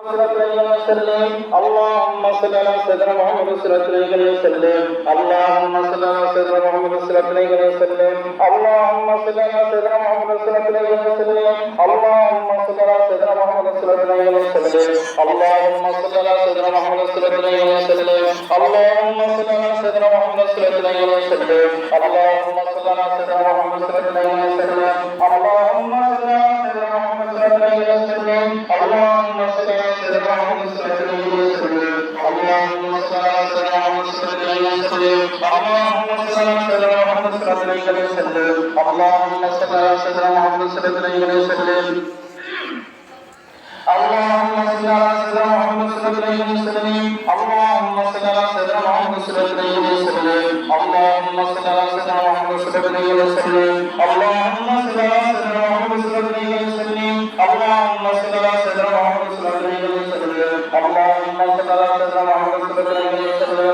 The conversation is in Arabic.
اللهم صل على سيدنا محمد صلى الله عليه وسلم. اللهم صل على سيدنا محمد صلى الله عليه وسلم. اللهم صل على سيدنا محمد صلى الله عليه وسلم. اللهم صل على سيدنا محمد صلى الله عليه وسلم. اللهم صل على سيدنا محمد صلى الله عليه وسلم. اللهم صل على سيدنا محمد صلى الله عليه وسلم. اللهم صل على سيدنا محمد صلى الله عليه وسلم. اللهم صل على سيدنا محمد صلى الله عليه وسلم. اللهم صل على سيدنا محمد صلى الله عليه وسلم. اللهم صل على سيدنا محمد صلى الله عليه وسلم. اللهم صل على سيدنا محمد صلى الله عليه وسلم. اللهم صل على سيدنا محمد صلى الله عليه وسلم. اللهم صل على سيدنا محمد صلى الله عليه وسلم. اللهم صل على سيدنا محمد صلى الله عليه وسلم. اللهم صل على سيدنا محمد صلى الله عليه وسلم. اللهم صل على سيدنا محمد صلى الله عليه وسلم. اللهم صل على سيدنا محمد صلى الله عليه وسلم. اللهم صل على سيدنا محمد صلى الله عليه وسلم.